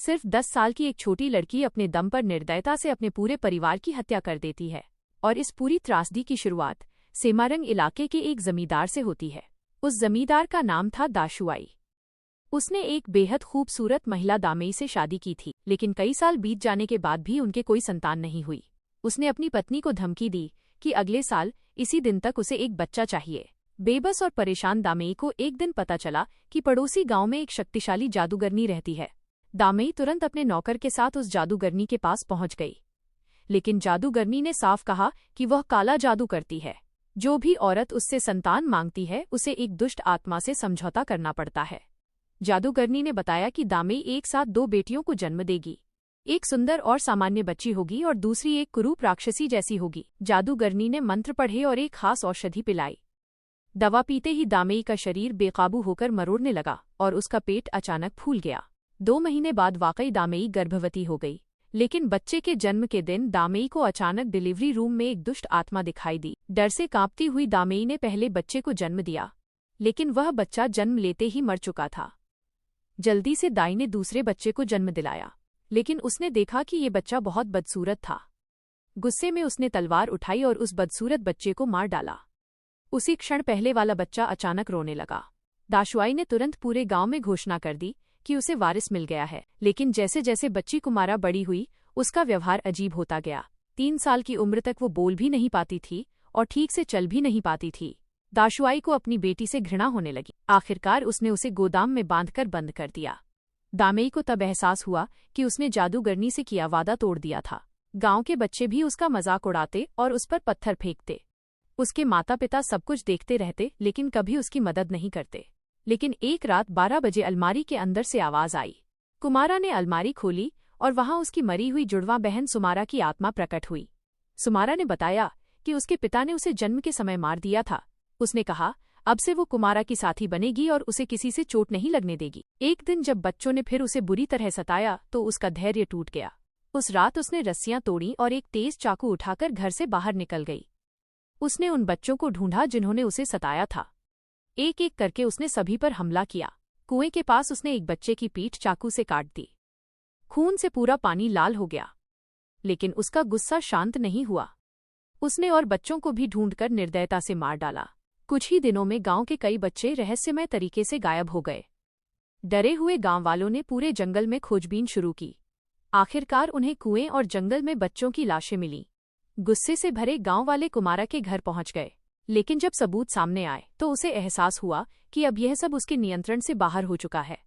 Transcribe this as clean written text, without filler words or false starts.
सिर्फ 10 साल की एक छोटी लड़की अपने दम पर निर्दयता से अपने पूरे परिवार की हत्या कर देती है। और इस पूरी त्रासदी की शुरुआत सेमारंग इलाके के एक जमींदार से होती है। उस जमींदार का नाम था दाशुआई। उसने एक बेहद खूबसूरत महिला दामेई से शादी की थी, लेकिन कई साल बीत जाने के बाद भी उनके कोई संतान नहीं हुई। उसने अपनी पत्नी को धमकी दी कि अगले साल इसी दिन तक उसे एक बच्चा चाहिए। बेबस और परेशान दामेई को एक दिन पता चला कि पड़ोसी गांव में एक शक्तिशाली जादूगरनी रहती है। दामेई तुरंत अपने नौकर के साथ उस जादूगरनी के पास पहुंच गई, लेकिन जादूगरनी ने साफ कहा कि वह काला जादू करती है। जो भी औरत उससे संतान मांगती है उसे एक दुष्ट आत्मा से समझौता करना पड़ता है। जादूगरनी ने बताया कि दामेई एक साथ 2 बेटियों को जन्म देगी। एक सुंदर और सामान्य बच्ची होगी और दूसरी एक कुरूप राक्षसी जैसी होगी। जादूगरनी ने मंत्र पढ़े और एक खास औषधि पिलाई। दवा पीते ही दामेई का शरीर बेकाबू होकर मरोड़ने लगा और उसका पेट अचानक फूल गया। 2 महीने बाद वाकई दामेई गर्भवती हो गई, लेकिन बच्चे के जन्म के दिन दामेई को अचानक डिलीवरी रूम में एक दुष्ट आत्मा दिखाई दी। डर से कांपती हुई दामेई ने पहले बच्चे को जन्म दिया, लेकिन वह बच्चा जन्म लेते ही मर चुका था। जल्दी से दाई ने दूसरे बच्चे को जन्म दिलाया, लेकिन उसने देखा कि ये बच्चा बहुत बदसूरत था। गुस्से में उसने तलवार उठाई और उस बदसूरत बच्चे को मार डाला। उसी क्षण पहले वाला बच्चा अचानक रोने लगा। दाशुआई ने तुरंत पूरे गांव में घोषणा कर दी कि उसे वारिस मिल गया है, लेकिन जैसे जैसे बच्ची कुमारा बड़ी हुई उसका व्यवहार अजीब होता गया। 3 साल की उम्र तक वो बोल भी नहीं पाती थी और ठीक से चल भी नहीं पाती थी। दाशुआई को अपनी बेटी से घृणा होने लगी। आखिरकार उसने उसे गोदाम में बांधकर बंद कर दिया। दामेई को तब एहसास हुआ कि उसने जादूगरनी से किया वादा तोड़ दिया था। गांव के बच्चे भी उसका मजाक उड़ाते और उस पर पत्थर फेंकते। उसके माता पिता सब कुछ देखते रहते, लेकिन कभी उसकी मदद नहीं करते। लेकिन एक रात 12 बजे अलमारी के अंदर से आवाज आई। कुमारा ने अलमारी खोली और वहां उसकी मरी हुई जुड़वा बहन सुमारा की आत्मा प्रकट हुई। सुमारा ने बताया कि उसके पिता ने उसे जन्म के समय मार दिया था। उसने कहा अब से वो कुमारा की साथी बनेगी और उसे किसी से चोट नहीं लगने देगी। एक दिन जब बच्चों ने फिर उसे बुरी तरह सताया तो उसका धैर्य टूट गया। उस रात उसने रस्सियां तोड़ी और एक तेज चाकू उठाकर घर से बाहर निकल गई। उसने उन बच्चों को ढूंढा जिन्होंने उसे सताया था। एक एक करके उसने सभी पर हमला किया। कुएं के पास उसने एक बच्चे की पीठ चाकू से काट दी। खून से पूरा पानी लाल हो गया, लेकिन उसका गुस्सा शांत नहीं हुआ। उसने और बच्चों को भी ढूंढकर निर्दयता से मार डाला। कुछ ही दिनों में गांव के कई बच्चे रहस्यमय तरीके से गायब हो गए। डरे हुए गांव वालों ने पूरे जंगल में खोजबीन शुरू की। आखिरकार उन्हें कुएं और जंगल में बच्चों की लाशें मिली। गुस्से से भरे गांव वाले कुमारा के घर पहुंच गए, लेकिन जब सबूत सामने आए तो उसे एहसास हुआ कि अब यह सब उसके नियंत्रण से बाहर हो चुका है।